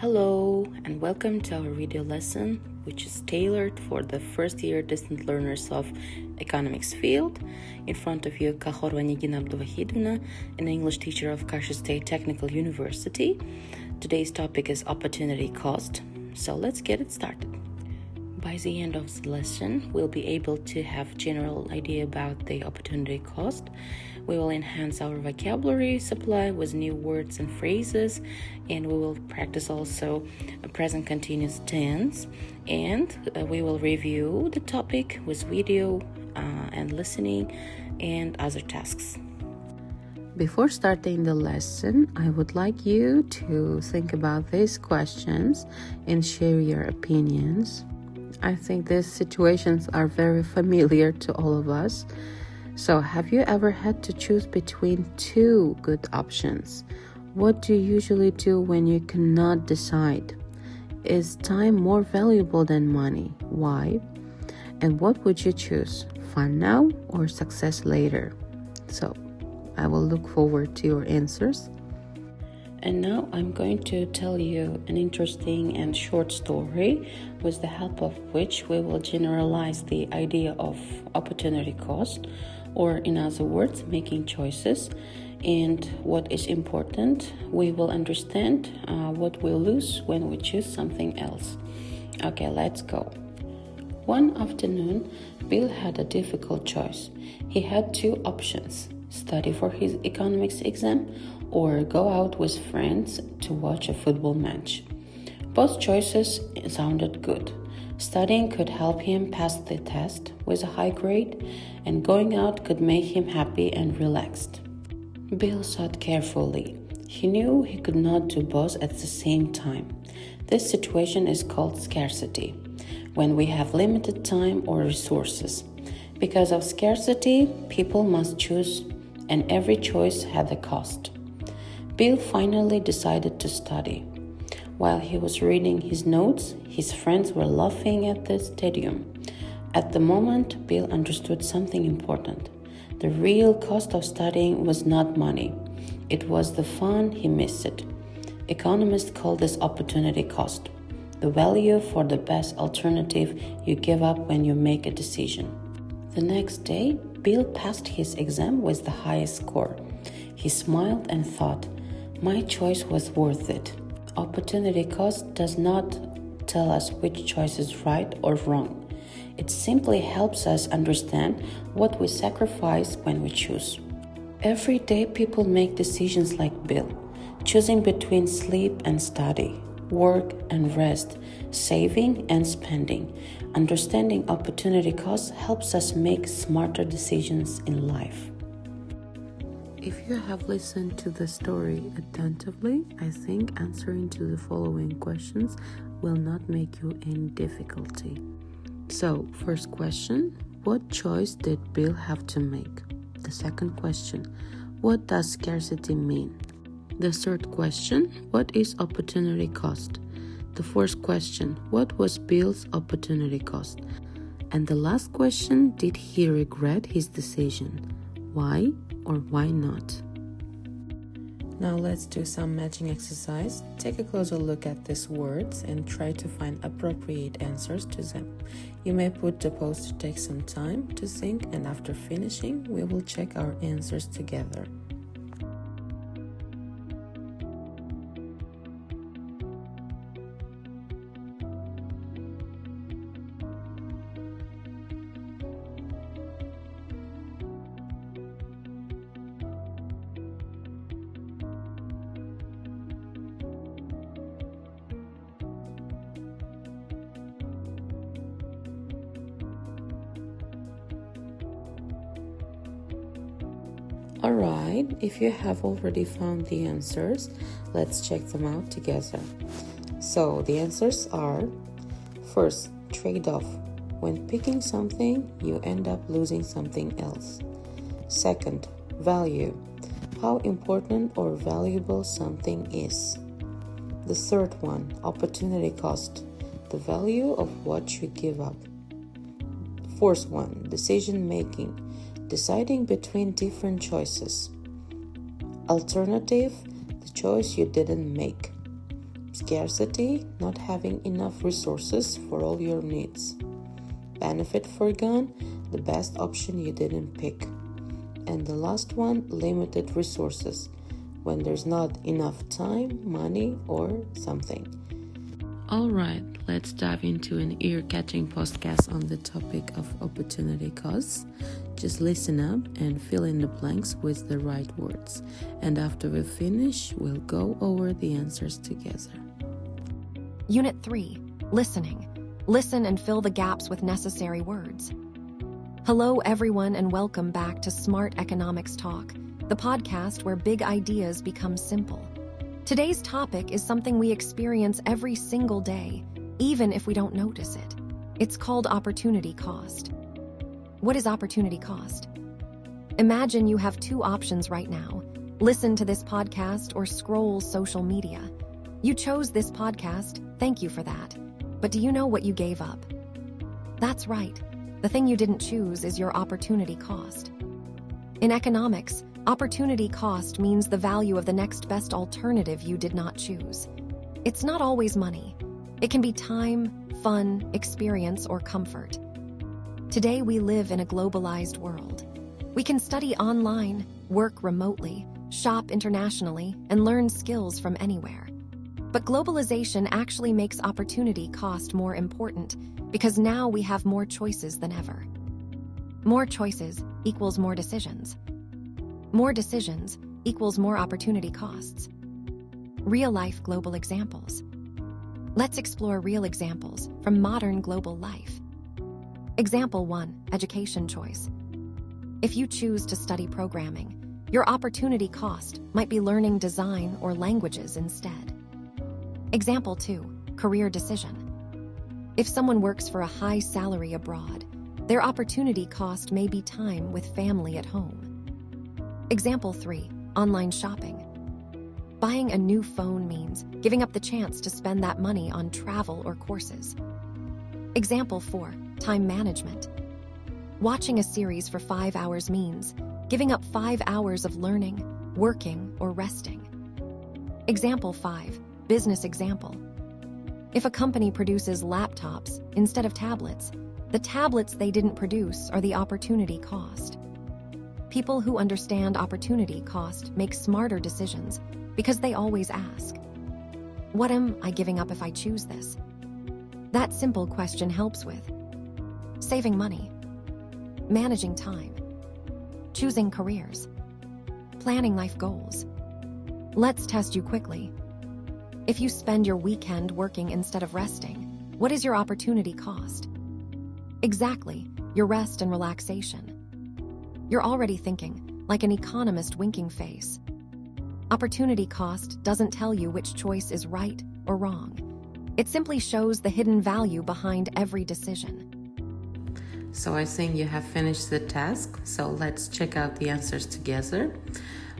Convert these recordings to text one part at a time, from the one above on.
Hello, and welcome to our video lesson, which is tailored for the first year distant learners of economics field. In front of you, Kahorova Nigina Abduvahidovna, an English teacher of Karshi State Technical University. Today's topic is opportunity cost, so let's get it started. By the end of the lesson, we'll be able to have general idea about the opportunity cost. We will enhance our vocabulary supply with new words and phrases, and we will practice also a present continuous tense, and we will review the topic with video and listening and other tasks. Before starting the lesson, I would like you to think about these questions and share your opinions. I think these situations are very familiar to all of us. So, have you ever had to choose between two good options? What do you usually do when you cannot decide? Is time more valuable than money? Why? And what would you choose? Fun now or success later? So, I will look forward to your answers. And now I'm going to tell you an interesting and short story with the help of which we will generalize the idea of opportunity cost, or in other words, making choices. And what is important, we will understand what we lose when we choose something else. Okay, let's go. One afternoon, Bill had a difficult choice. He had two options: study for his economics exam or go out with friends to watch a football match. Both choices sounded good. Studying could help him pass the test with a high grade, and going out could make him happy and relaxed. Bill thought carefully. He knew he could not do both at the same time. This situation is called scarcity, when we have limited time or resources. Because of scarcity, people must choose, and every choice had a cost. Bill finally decided to study. While he was reading his notes, his friends were laughing at the stadium. At the moment, Bill understood something important. The real cost of studying was not money. It was the fun he missed. Economists call this opportunity cost, the value for the best alternative you give up when you make a decision. The next day, Bill passed his exam with the highest score. He smiled and thought, "My choice was worth it." Opportunity cost does not tell us which choice is right or wrong. It simply helps us understand what we sacrifice when we choose. Every day people make decisions like Bill, choosing between sleep and study, work and rest, saving and spending. Understanding opportunity cost helps us make smarter decisions in life. If you have listened to the story attentively, I think answering to the following questions will not make you any difficulty. So, first question, what choice did Bill have to make? The second question, what does scarcity mean? The third question, what is opportunity cost? The fourth question, what was Bill's opportunity cost? And the last question, did he regret his decision? Why or why not? Now let's do some matching exercise. Take a closer look at these words and try to find appropriate answers to them. You may put the pause to take some time to think, and after finishing, we will check our answers together. Alright, if you have already found the answers, let's check them out together. So the answers are: first, trade-off. When picking something, you end up losing something else. Second, value. How important or valuable something is. The third one, opportunity cost. The value of what you give up. Fourth one, decision making. Deciding between different choices. Alternative, the choice you didn't make. Scarcity, not having enough resources for all your needs. Benefit foregone, the best option you didn't pick. And the last one, limited resources, when there's not enough time, money, or something. Alright, let's dive into an ear-catching podcast on the topic of opportunity costs. Just listen up and fill in the blanks with the right words. And after we finish, we'll go over the answers together. Unit 3. Listening. Listen and fill the gaps with necessary words. Hello, everyone, and welcome back to Smart Economics Talk, the podcast where big ideas become simple. Today's topic is something we experience every single day, even if we don't notice it. It's called opportunity cost. What is opportunity cost? Imagine you have two options right now. Listen to this podcast or scroll social media. You chose this podcast, thank you for that. But do you know what you gave up? That's right. The thing you didn't choose is your opportunity cost. In economics, opportunity cost means the value of the next best alternative you did not choose. It's not always money. It can be time, fun, experience, or comfort. Today we live in a globalized world. We can study online, work remotely, shop internationally, and learn skills from anywhere. But globalization actually makes opportunity cost more important because now we have more choices than ever. More choices equals more decisions. More decisions equals more opportunity costs. Real-life global examples. Let's explore real examples from modern global life. Example 1, education choice. If you choose to study programming, your opportunity cost might be learning design or languages instead. Example 2, career decision. If someone works for a high salary abroad, their opportunity cost may be time with family at home. Example 3, online shopping. Buying a new phone means giving up the chance to spend that money on travel or courses. Example 4, time management. Watching a series for 5 hours means giving up 5 hours of learning, working, or resting. Example 5, business example. If a company produces laptops instead of tablets, the tablets they didn't produce are the opportunity cost. People who understand opportunity cost make smarter decisions because they always ask, what am I giving up if I choose this? That simple question helps with saving money, managing time, choosing careers, planning life goals. Let's test you quickly. If you spend your weekend working instead of resting, what is your opportunity cost? Exactly, your rest and relaxation. You're already thinking, like an economist winking face. Opportunity cost doesn't tell you which choice is right or wrong. It simply shows the hidden value behind every decision. So I think you have finished the task, so let's check out the answers together.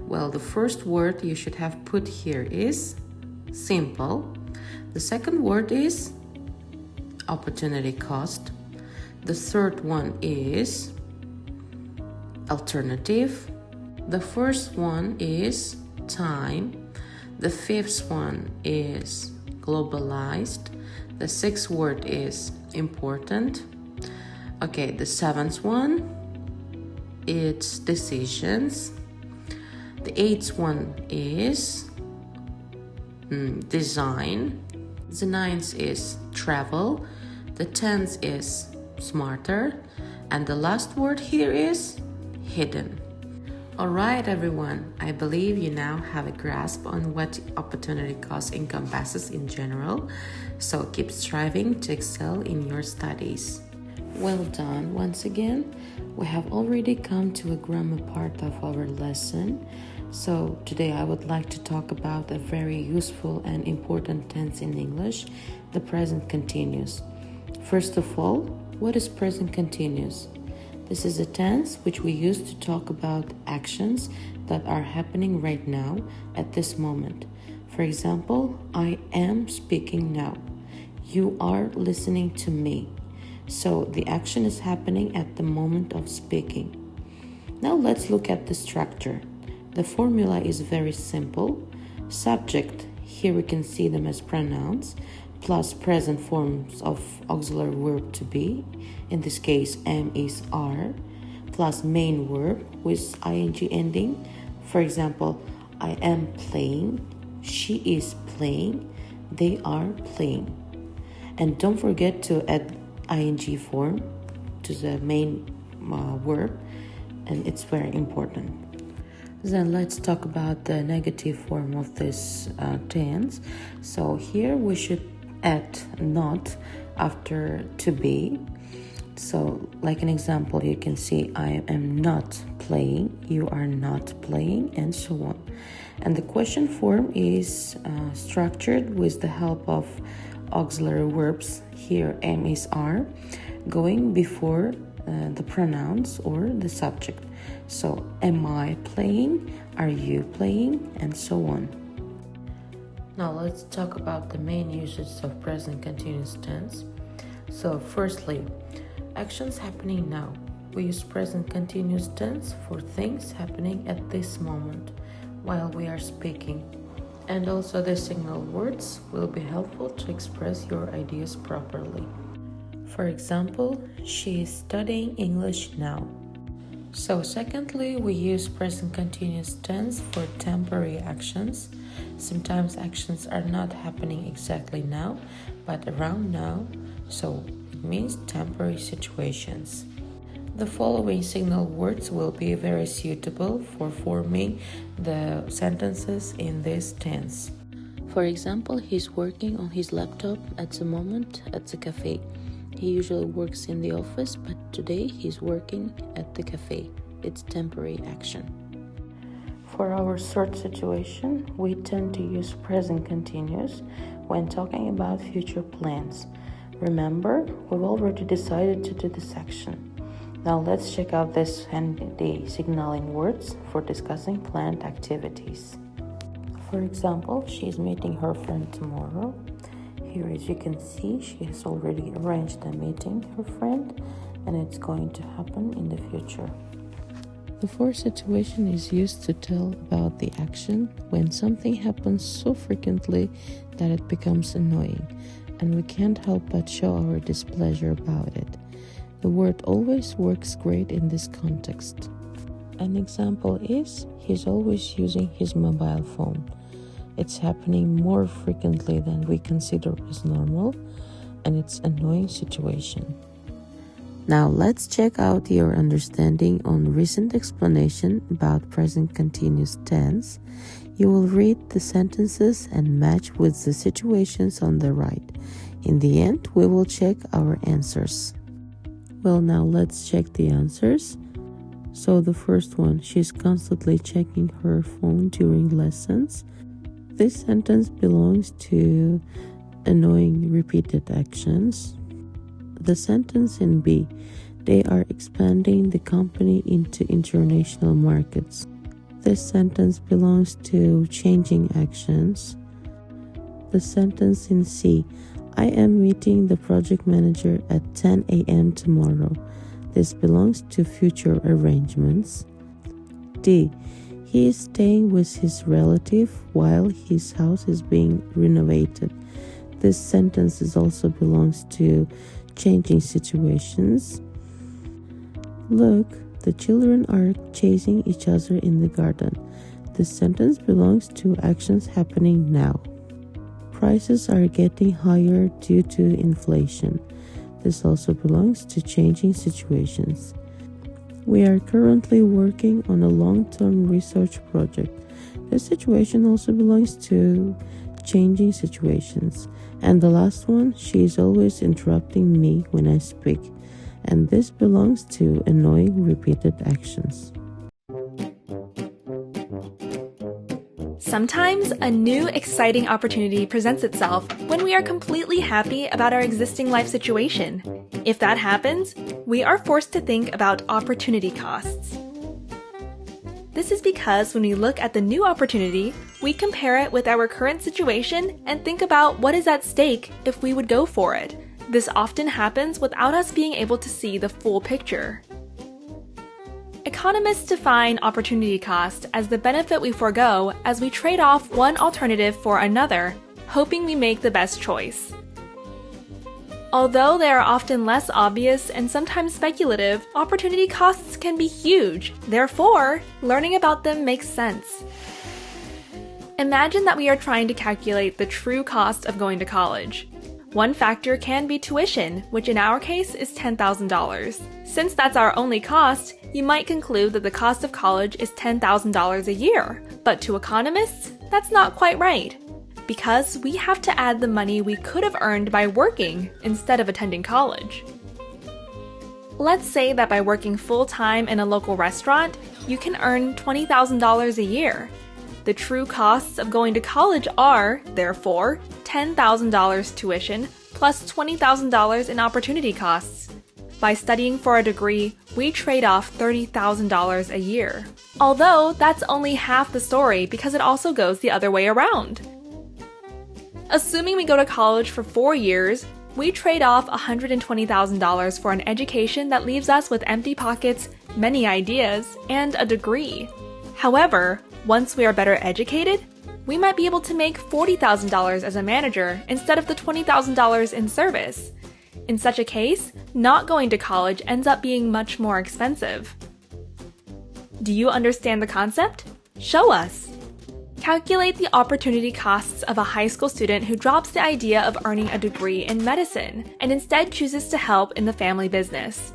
Well, the first word you should have put here is simple. The second word is opportunity cost. The third one is alternative. The first one is time. The fifth one is globalized. The sixth word is important. Okay, the seventh one, it's decisions. The eighth one is design. The ninth is travel. The 10th is smarter. And the last word here is hidden. Alright everyone, I believe you now have a grasp on what opportunity cost encompasses in general, so keep striving to excel in your studies. Well done once again. We have already come to a grammar part of our lesson. So today I would like to talk about a very useful and important tense in English, the present continuous. First of all, what is present continuous? This is a tense which we use to talk about actions that are happening right now at this moment. For example, I am speaking now. You are listening to me. So the action is happening at the moment of speaking. Now let's look at the structure. The formula is very simple. Subject, Here we can see them as pronouns plus present forms of auxiliary verb to be. In this case, am is are plus main verb with ing ending. For example, I am playing, she is playing, they are playing. And don't forget to add ing form to the main verb, and it's very important. Then let's talk about the negative form of this tense. So here we should add not after to be. So like an example, you can see I am not playing, you are not playing, and so on. And the question form is structured with the help of auxiliary verbs. Here am is are going before the pronouns or the subject. So am I playing, are you playing, and so on. Now let's talk about the main uses of present continuous tense. So firstly, actions happening now. We use present continuous tense for things happening at this moment while we are speaking. And also the signal words will be helpful to express your ideas properly. For example, she is studying English now. So secondly, we use present continuous tense for temporary actions. Sometimes actions are not happening exactly now, but around now, so it means temporary situations. The following signal words will be very suitable for forming the sentences in this tense. For example, he's working on his laptop at the moment at the cafe. He usually works in the office, but today he's working at the cafe. It's temporary action. For our third situation, we tend to use present continuous when talking about future plans. Remember, we've already decided to do this action. Now let's check out this handy signaling words for discussing planned activities. For example, she's meeting her friend tomorrow. Here, as you can see, she has already arranged a meeting with her friend, and it's going to happen in the future. The fourth situation is used to tell about the action when something happens so frequently that it becomes annoying, and we can't help but show our displeasure about it. The word always works great in this context. An example is, he's always using his mobile phone. It's happening more frequently than we consider as normal, and it's an annoying situation. Now let's check out your understanding on recent explanation about present continuous tense. You will read the sentences and match with the situations on the right. In the end, we will check our answers. Well, now let's check the answers. So the first one, she's constantly checking her phone during lessons. This sentence belongs to annoying repeated actions. The sentence in B, they are expanding the company into international markets. This sentence belongs to changing actions. The sentence in C, I am meeting the project manager at 10 a.m. tomorrow. This belongs to future arrangements. D, he is staying with his relative while his house is being renovated. This sentence also belongs to changing situations. Look, the children are chasing each other in the garden. This sentence belongs to actions happening now. Prices are getting higher due to inflation. This also belongs to changing situations. We are currently working on a long-term research project. This situation also belongs to changing situations. And the last one, she is always interrupting me when I speak. And this belongs to annoying repeated actions. Sometimes a new, exciting opportunity presents itself when we are completely happy about our existing life situation. If that happens, we are forced to think about opportunity costs. This is because when we look at the new opportunity, we compare it with our current situation and think about what is at stake if we would go for it. This often happens without us being able to see the full picture. Economists define opportunity cost as the benefit we forego as we trade off one alternative for another, hoping we make the best choice. Although they are often less obvious and sometimes speculative, opportunity costs can be huge. Therefore, learning about them makes sense. Imagine that we are trying to calculate the true cost of going to college. One factor can be tuition, which in our case is $10,000. Since that's our only cost, you might conclude that the cost of college is $10,000 a year. But to economists, that's not quite right, because we have to add the money we could have earned by working instead of attending college. Let's say that by working full-time in a local restaurant, you can earn $20,000 a year. The true costs of going to college are, therefore, $10,000 tuition plus $20,000 in opportunity costs. By studying for a degree, we trade off $30,000 a year. Although that's only half the story because it also goes the other way around. Assuming we go to college for 4 years, we trade off $120,000 for an education that leaves us with empty pockets, many ideas, and a degree. However, once we are better educated, we might be able to make $40,000 as a manager instead of the $20,000 in service. In such a case, not going to college ends up being much more expensive. Do you understand the concept? Show us! Calculate the opportunity costs of a high school student who drops the idea of earning a degree in medicine and instead chooses to help in the family business.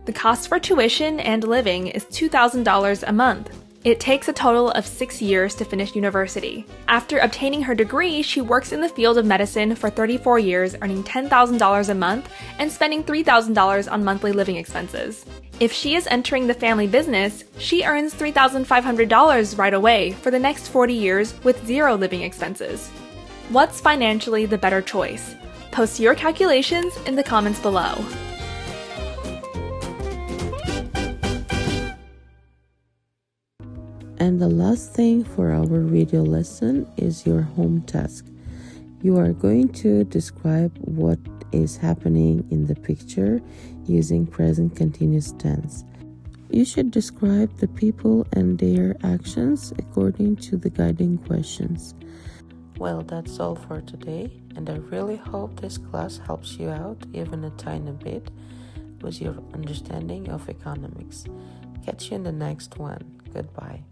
The cost for tuition and living is $2,000 a month. It takes a total of 6 years to finish university. After obtaining her degree, she works in the field of medicine for 34 years, earning $10,000 a month and spending $3,000 on monthly living expenses. If she is entering the family business, she earns $3,500 right away for the next 40 years with zero living expenses. What's financially the better choice? Post your calculations in the comments below. And the last thing for our video lesson is your home task. You are going to describe what is happening in the picture using present continuous tense. You should describe the people and their actions according to the guiding questions. Well, that's all for today, and I really hope this class helps you out even a tiny bit with your understanding of economics. Catch you in the next one. Goodbye.